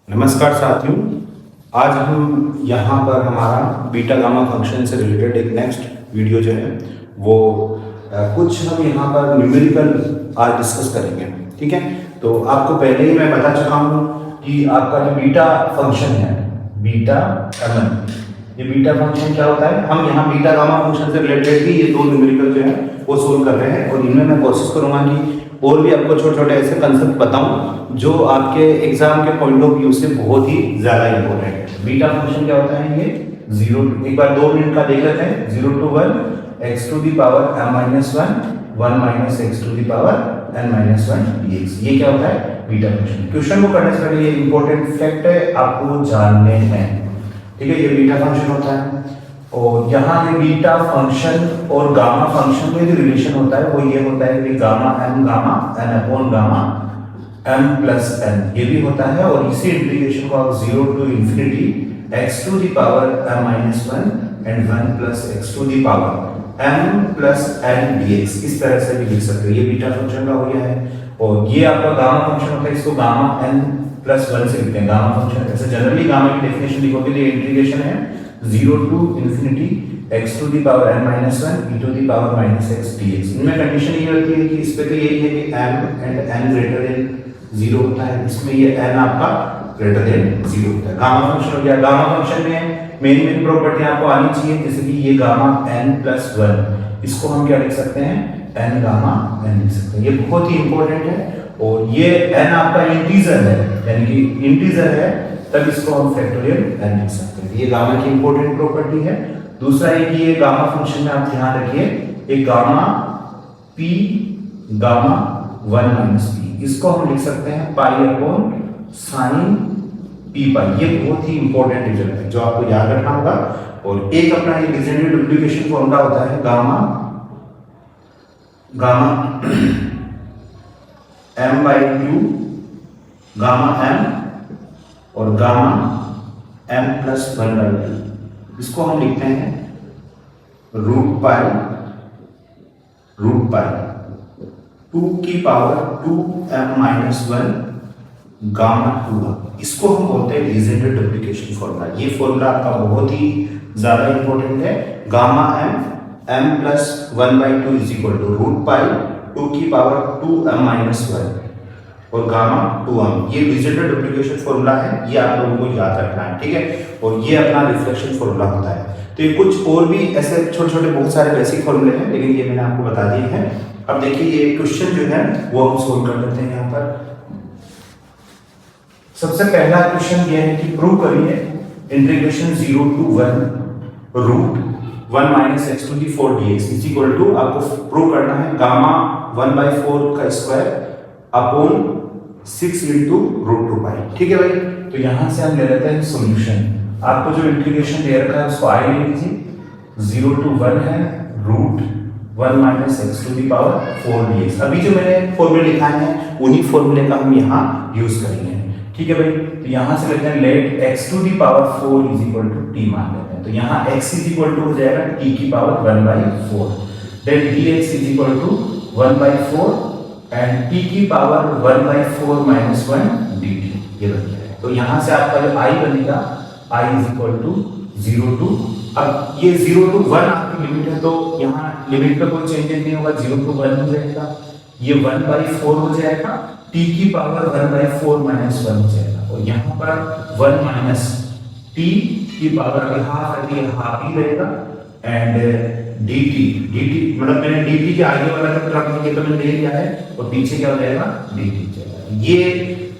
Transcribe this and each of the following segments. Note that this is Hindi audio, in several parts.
नमस्कार साथियों। आज हम यहाँ पर हमारा बीटा गामा फंक्शन से रिलेटेड एक नेक्स्ट वीडियो जो है वो कुछ हम यहाँ पर न्यूमेरिकल आज डिस्कस करेंगे। ठीक है, तो आपको पहले ही मैं बता चुका हूँ कि आपका जो बीटा फंक्शन है बीटा एम, ये बीटा फंक्शन क्या होता है। हम यहाँ बीटा गामा फंक्शन से रिलेटेड ही ये दो न्यूमेरिकल जो है वो सोल्व कर रहे हैं और इनमें मैं कोशिश करूँगा कि और भी आपको छोटे छोटे ऐसे कंसेप्ट बताऊं जो आपके एग्जाम के पॉइंट ऑफ व्यू से बहुत ही ज्यादा इंपॉर्टेंट है। बीटा फंक्शन क्या होता है, ये जीरो, एक बार 2 मिनट का देख लेते हैं। 0 to 1 x to the power m minus 1 1 minus x to the power n minus 1 dx, ये क्या होता है बीटा फंक्शन। क्वेश्चन को करने से पहले ये इंपॉर्टेंट फैक्ट है आपको जानने हैं। ठीक है, ये बीटा फंक्शन होता है और यहाँ ये बीटा फंक्शन और गामा फंक्शन में जो रिलेशन होता है वो ये होता है कि gamma n upon gamma m plus n, ये भी होता है। और इसी इंटीग्रेशन को आप 0 to infinity x to the power m minus 1 and 1 plus x to the power m plus n dx इस तरह से भी लिख सकते हो। ये बीटा फंक्शन का हो गया है और ये आपका गामा फंक्शन होता है, इसको गामा n प्लस 1 से लिखते हैं गामा फंक्शन। ऐसे जनरली गामा की डेफिनेशन लिखोगे तो ये इंटीग्रेशन है 0 to infinity x to the power n minus 1 e to the power minus x dx। इनमें कंडीशन ये होती है कि इस पे तो यही है कि m and n greater than 0 होता है, इसमें ये n आपका greater than 0 होता है। गामा फंक्शन हो गया। गामा फंक्शन में मेन प्रॉपर्टी आपको आनी चाहिए, जैसे कि ये गामा n plus 1, इसको हम क्या लिख सकते हैं n गामा n लिख सकते हैं। ये बहुत ही इंपॉर्टेंट है और ये n आपका इंटीजर है, यानी कि इंटीजर है तब इसको हम फैक्टोरियल n लिख सकते हैं। ये गामा की इंपॉर्टेंट प्रॉपर्टी है। दूसरा है कि ये गामा फंक्शन में आप ध्यान रखिए एक gamma p gamma 1 minus p, इसको हम लिख सकते हैं पाई अपॉन साइन p पाई। ये बहुत ही इंपॉर्टेंट रिजल्ट है जो आपको याद रखना होगा। और एक अपना ये लीजेंडरी डुप्लीकेशन फॉर्मूला होता है gamma gamma m by 2 gamma m और गामा m plus 1 by 2, इसको हम लिखते हैं रूट पाई 2 की पावर 2m minus 1 गामा 2, इसको हम बोलते हैं लीजेंडर डुप्लीकेशन फॉर्मूला। ये फॉर्मूला आपका बहुत ही ज्यादा इंपॉर्टेंट है। Gamma m plus 1 by 2 is equal to root pi 2 की पावर 2m minus 1 और गामा 2m, ये लीजेंडर डुप्लीकेशन फॉर्मूला है, ये आप लोगों को याद रखना है। ठीक है, और ये अपना रिफ्लेक्शन फॉर्मूला होता है। तो ये कुछ और भी ऐसे छोटे छोटे बहुत सारे बेसिक फॉर्मूले हैं, लेकिन ये मैंने आपको बता दिए हैं। अब देखिए ये क्वेश्चन जो है वो हम सोल्व कर लेते हैं। यहाँ पर सबसे पहला क्वेश्चन ये है कि प्रूव करिए integration 0 to 1 root 1 minus x to the 4 dx is equal to, आपको प्रूव करना है गामा 1 by 4 का square upon 6 into root 2 pi. ठीक है भाई, तो यहां से हम ले लेते हैं सॉल्यूशन। आपको जो इंटीग्रेशन दे रखा है उसको आई ले लीजिए। 0 to 1 है root 1 minus x to the power 4 dx। अभी जो मैंने फॉर्मूले लिखाए हैं उन्हीं फॉर्मूले का हम यहाँ यूज करेंगे। ठीक है भाई, तो यहां से लेते हैं late x to the power 4 is equal to t मान लेते हैं। तो यहाँ x is equal to हो जाएगा t की power 1 by 4, then dx is equal to 1 by 4 and t की पावर 1 by 4 minus 1 dt, ये बन जाएगा। तो यहाँ से आपका जो i बनेगा i is equal to 0 to, अब ये 0 to 1 आपकी लिमिट है तो यहाँ लिमिट पे कोई चेंजेस नहीं होगा, 0 to 1 हो जाएगा। ये 1 by 4 हो जाएगा, t की पावर 1 by 4 minus 1 हो जाएगा और यहाँ पर 1 minus t की पावर हाफ है, हाफ ही रहेगा एंड dt मतलब मैंने dt के आगे वाला जब टर्म ये तो मैंने ले लिया है और पीछे क्या हो जाएगा dt जाएगा। ये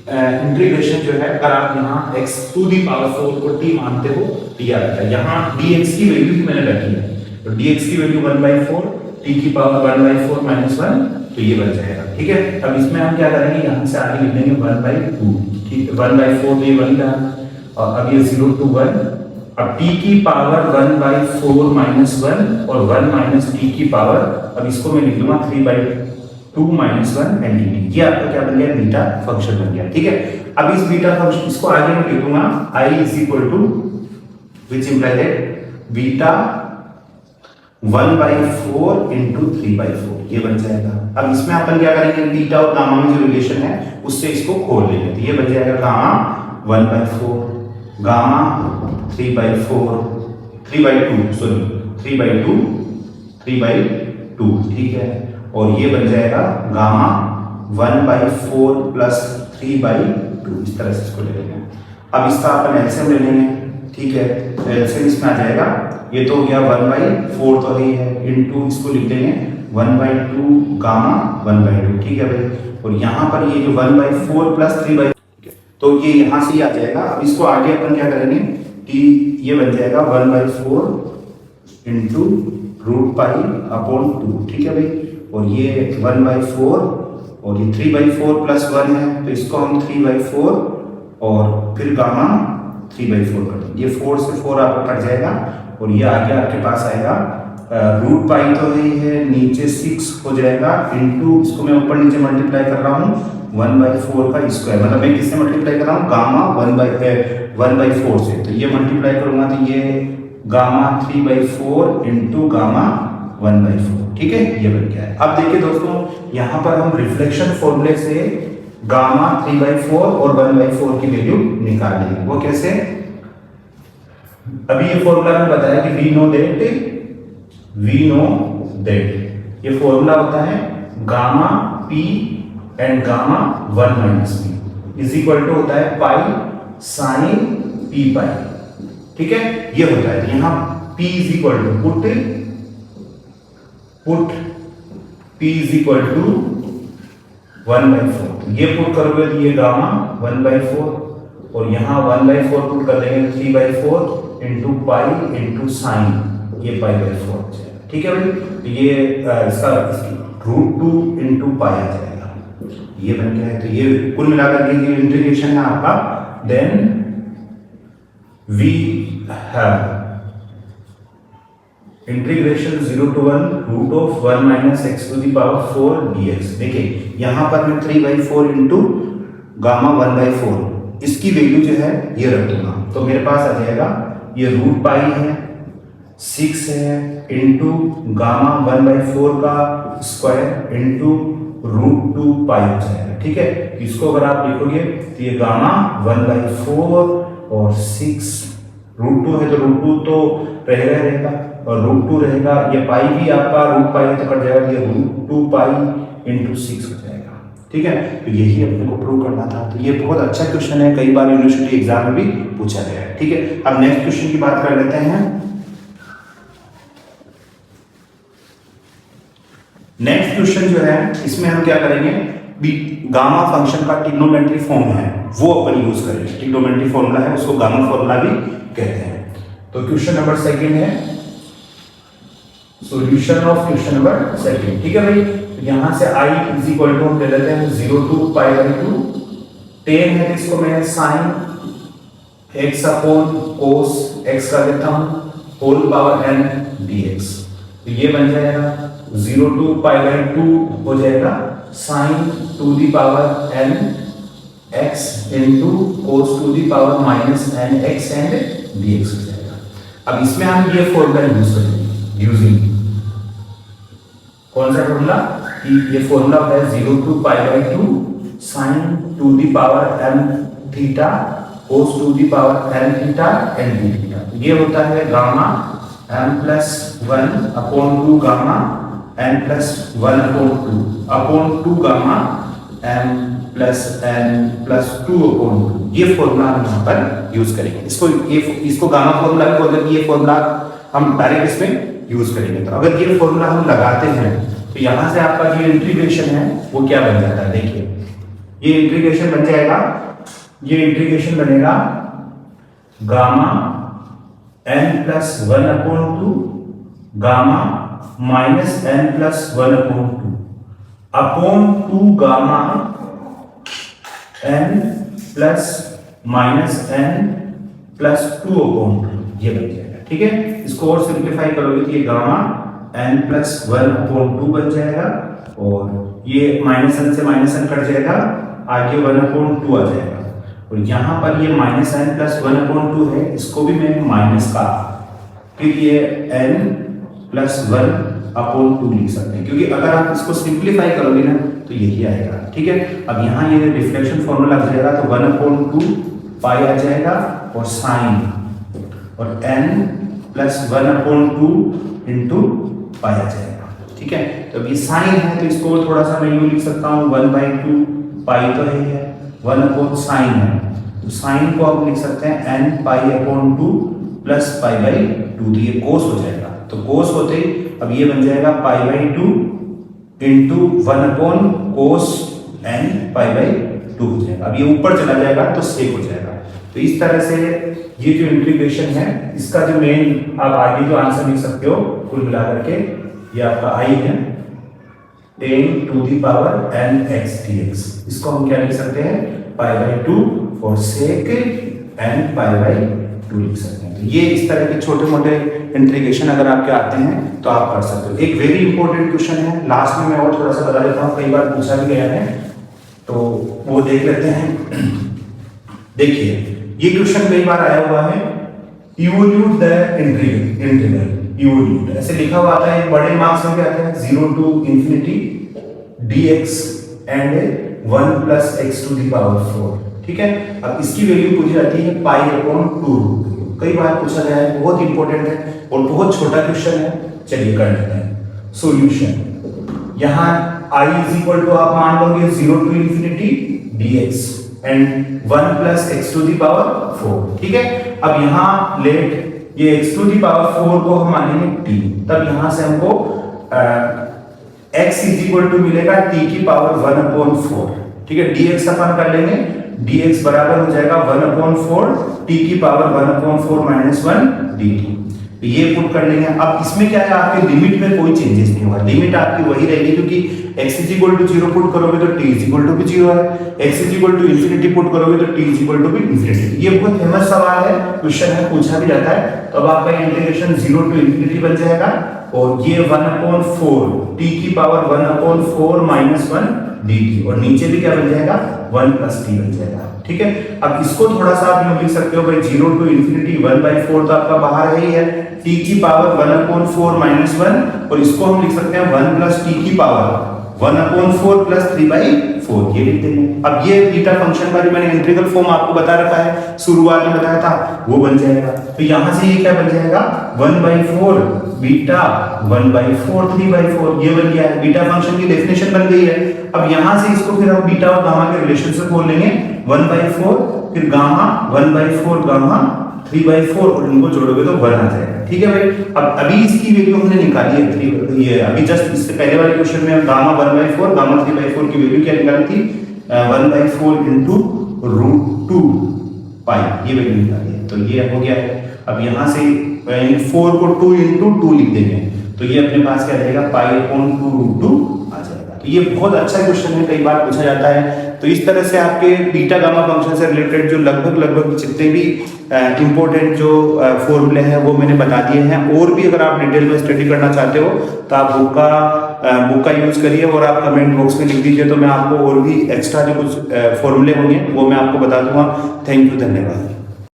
इंटीग्रेशन जो है अगर आप यहाँ x to the power 4 को t मानते हो t आ जाता है। यहाँ dx की वैल्यू भी मैंने रखी है तो dx की वैल्यू 1 by 4 t की पावर 1 by 4 minus 1, तो ये बन जाएगा। ठीक है, अब इसमें हम क्या करेंगे यहाँ से आगे लिख देंगे 1 by 2। ठीक है, 1 by 4 तो ये बन रहा और अब ये 0 to 1, अब t की पावर 1 by 4 minus 1 और 1 minus t की पावर, अब इसको मैं लिख लूंगा 3 by 2 minus 1 and dt। ये आपका क्या बन गया बीटा फंक्शन बन गया। ठीक है, अब इस बीटा फंक्शन इसको आगे मैं लिख दूंगा i is equal to which implies that beta 1 by 4 into 3 by 4, ये बन जाएगा। अब इसमें अपन क्या करेंगे बीटा और गामा में जो रिलेशन है उससे इसको खोल लेंगे, तो ये बन जाएगा गामा 1/4, गामा 3/4, 3/2 सॉरी 3/2, ठीक है। और ये बन जाएगा गामा 1/4 प्लस 3/2, इस तरह से इसको ले लेंगे। अब इसका अपन एलसीएम ले लेंगे, ठीक है। तो एलसीएम इसमें आ जाएगा, ये तो हो गया 1/4 तो ही है, इनटू इसको लिख देंगे 1/2 गामा 1/2, ठीक है भाई। और यहाँ पर ये जो 1/4 प्लस 3/2, तो ये यहाँ से ही आ जाएगा। अब इसको आगे अपन क्या करेंगे कि ये बन जाएगा 1/4 इंटू √π/2, ठीक है भाई। और ये 1/4 और ये 3/4 प्लस 1 है, तो इसको हम 3/4 और फिर गामा 3/4 कर देंगे। ये 4 से 4 आपका कट जाएगा और ये आगे आपके पास आएगा √π तो है, नीचे 6 हो जाएगा इंटू, इसको मैं ऊपर नीचे मल्टीप्लाई कर रहा हूँ 1/4 का स्क्वायर, मतलब मैं किससे मल्टीप्लाई कर रहा हूँ, गामा 1/4 से। तो ये मल्टीप्लाई करूंगा तो ये गामा 3/4 इंटू गामा 1/4, ठीक है, ये बन गया है। अब देखिए दोस्तों, यहाँ पर हम रिफ्लेक्शन फॉर्मूले से गामा 3/4 और 1/4 की वैल्यू निकाल लेंगे। वो कैसे? अभी ये फॉर्मूला मैंने बताया कि वी नो दैट ये फॉर्मूला होता है gamma p and gamma 1 minus p is equal to होता है पाई साइन p पाई, ठीक है, ये होता है। तो यहाँ p is equal to put p is equal to 1/4, ये पुट करोगे तो ये गामा 1/4 और यहाँ 1/4 पुट कर देंगे 3/4 इंटू पाई इंटू साइन, ये π/4, ठीक है भाई। तो ये इसका √2 इंटू पाई आ जाएगा, ये बन गया है। तो ये कुल मिलाकर के ये इंटीग्रेशन है आपका। Then we have integration 0 to 1 √1 - x⁴ dx। देखिए यहाँ पर मैं 3/4 इंटू गामा 1/4 इसकी वैल्यू जो है ये रख दूंगा, तो मेरे पास आ जाएगा ये √π है, 6 है इंटू गामा 1/4 का स्क्वायर इंटू √2π हो जाएगा, ठीक है। इसको अगर आप लिखोगे तो ये गामा 1/4 और 6 √2 है तो √2 तो रहेगा और √2 रहेगा, ये पाई भी आपका √π तो कट जाएगा, ये √2π इंटू 6 हो जाएगा, ठीक है। तो यही अपने को प्रूव करना था। तो ये बहुत अच्छा क्वेश्चन है, कई बार यूनिवर्सिटी एग्जाम में भी पूछा गया है, ठीक है। अब नेक्स्ट क्वेश्चन की बात कर लेते हैं। नेक्स्ट क्वेश्चन जो है इसमें हम क्या करेंगे, गामा फंक्शन का ट्रिग्नोमेट्री फॉर्म है वो अपन यूज करेंगे। ट्रिग्नोमेट्री फॉर्मूला है, उसको गामा फॉर्मूला भी कहते हैं। तो क्वेश्चन नंबर सेकंड है solution of question number second, ठीक है भाई। तो यहां से i इज इक्वल टू हम ले लेते हैं 0 to π/2, 10 है तो इसको मैं sine x upon cos x कर देता हूं होल पावर n dx। तो ये बन जाएगा 0 to π/2 हो जाएगा sine to the power n x into cos to the power -n x and dx हो जाएगा। अब इसमें हम ये फॉर्मूला यूज करेंगे, यूजिंग कौन सा फॉर्मूला, कि ये फॉर्मूला होता है 0 to π/2 sine to the power n theta cos to the power n theta and d theta. ये होता है gamma m+1 upon 2 gamma n+1 upon 2 gamma m+n+2 upon 2। ये फॉर्मूला हम यहाँ पर यूज करेंगे। इसको गामा फॉर्मूला भी बोलते हैं। ये फॉर्मूला हम डायरेक्ट इसमें यूज करेंगे। तो अगर ये फॉर्मूला हम लगाते हैं तो यहाँ से आपका जो इंटीग्रेशन है वो क्या बन जाता है, देखिए ये इंटीग्रेशन बन जाएगा, ये इंटीग्रेशन बनेगा gamma n+1 upon 2 gamma -n+1 upon 2 upon 2 gamma n+-n+2 upon 2, ये बन जाएगा, ठीक है। इसको और सिंप्लीफाई करोगे तो ये गामा n+1 अपॉन 2 बन जाएगा और ये -n से -n कट जाएगा, आगे 1 अपॉन 2 आ जाएगा और यहाँ पर ये -n+1 अपॉन 2 है, इसको भी मैं माइनस का, फिर ये n+1 अपॉन 2 लिख सकते हैं, क्योंकि अगर आप इसको सिंप्लीफाई करोगे ना तो यही आएगा, ठीक है। अब यहाँ ये रिफ्लेक्शन फॉर्मूला लग जाएगा तो 1 अपॉन 2 पाई आ जाएगा और साइन और n प्लस 1/2 इंटू पाई आ जाएगा। ठीक है, तो अब ये साइन है तो इसको थोड़ा सा मैं यूं लिख सकता हूँ 1/2 पाई तो है 1 साइन है, तो साइन को आप लिख सकते हैं n पाई/2 प्लस पाई/2, तो ये कोस हो जाएगा। तो कोस होते ही अब ये बन जाएगा पाई/2 इंटू 1/कोस n पाई/2 हो जाएगा। अब ये ऊपर चला जाएगा तो सेक हो जाएगा। तो इस तरह से ये जो इंटीग्रेशन है इसका जो मेन आप आगे जो आंसर लिख सकते हो कुल मिला करके ये आपका आई है 10⁻n(x) dx। इसको हम क्या लिख सकते हैं पाई/2 और सेक n पाई/2 लिख सकते हैं। तो ये इस तरह के छोटे मोटे इंटीग्रेशन अगर आपके आते हैं तो आप कर सकते हो। एक वेरी इंपॉर्टेंट क्वेश्चन है, लास्ट में मैं और थोड़ा सा बता देता हूँ, कई बार पूछा भी गया है तो वो देख लेते हैं। देखिए ये क्वेश्चन कई बार आया हुआ है, इवोल्यूट द इंटीग्रल, इवोल्यूट ऐसे लिखा हुआ आता है, बड़े मार्क्स में क्या आता है 0 to ∞ dx एंड 1 + x⁴। ठीक है, अब इसकी वैल्यू पूछी जाती है पाई/2। कई बार पूछा गया है, बहुत इंपॉर्टेंट है और बहुत छोटा क्वेश्चन है। चलिए कर लेते हैं सॉल्यूशन। यहाँ i = आप मान लोगे 0 to ∞ dx एंड 1 + x⁴। ठीक है, अब यहाँ लेट ये x⁴ को हम मानेंगे t, तब यहाँ से हमको x = मिलेगा t⁴। ठीक है, dx अपन कर लेंगे, dx बराबर हो जाएगा 1/4 t⁴ - 1 dt। ये पुट कर लेंगे। अब इसमें क्या है, आपके लिमिट में कोई चेंजेस नहीं होगा, लिमिट आपकी वही रहेगी क्योंकि x = 0 पुट करोगे तो t = भी 0 है, x = पुट करोगे तो t = भी ∞। ये बहुत फेमस सवाल है, क्वेश्चन है, पूछा भी जाता है। तो अब आपका इंटीग्रेशन 0 to ∞ बन जाएगा और ये 1/4 t⁴ - 1 dt और नीचे भी क्या बन जाएगा 1 + t बन जाएगा। ठीक है, अब इसको थोड़ा सा आप यूं लिख सकते हो भाई 0 to ∞ 1/4 तो आपका बाहर है ही है, t⁴ 1/4 - 1 और इसको हम लिख सकते हैं 1 + t⁴ 1/4 + 3/4 ये लिख देंगे। अब ये बीटा फंक्शन का जो मैंने इंटीग्रल फॉर्म आपको बता रखा है, शुरुआत में बताया था, वो बन जाएगा। तो यहां से ये क्या बन जाएगा 1/4 बीटा 1/4 3/4 ये बन गया है, बीटा फंक्शन की डेफिनेशन बन गई है। अब यहां से इसको फिर हम बीटा और गामा के रिलेशनशिप बोल लेंगे 1/4 फिर गामा 1/4 गामा 3/4 और इनको जोड़ोगे तो 1 आ जाएगा। ठीक है भाई, अब अभी इसकी वैल्यू हमने निकाली है ये अभी जस्ट इससे पहले वाले क्वेश्चन में गामा 1/4 गामा 3/4 की वैल्यू क्या निकाली थी 1/4 × √2 पाई ये वैल्यू निकाली है। तो ये हो गया है। अब यहां से 4 को 2 × 2 लिख देंगे तो ये अपने पास क्या रहेगा पाई/2 √2 आ जाएगा। तो ये बहुत अच्छा क्वेश्चन है, कई बार पूछा जाता है। तो इस तरह से आपके बीटा गामा फंक्शन से रिलेटेड जो लगभग जितने भी इंपॉर्टेंट जो फॉर्मूले हैं वो मैंने बता दिए हैं। और भी अगर आप डिटेल में स्टडी करना चाहते हो तो आप बुक का यूज करिए और आप कमेंट बॉक्स में लिख दीजिए, तो मैं आपको और भी एक्स्ट्रा जो कुछ फॉर्मूले होंगे वो मैं आपको बता दूंगा। थैंक यू, धन्यवाद।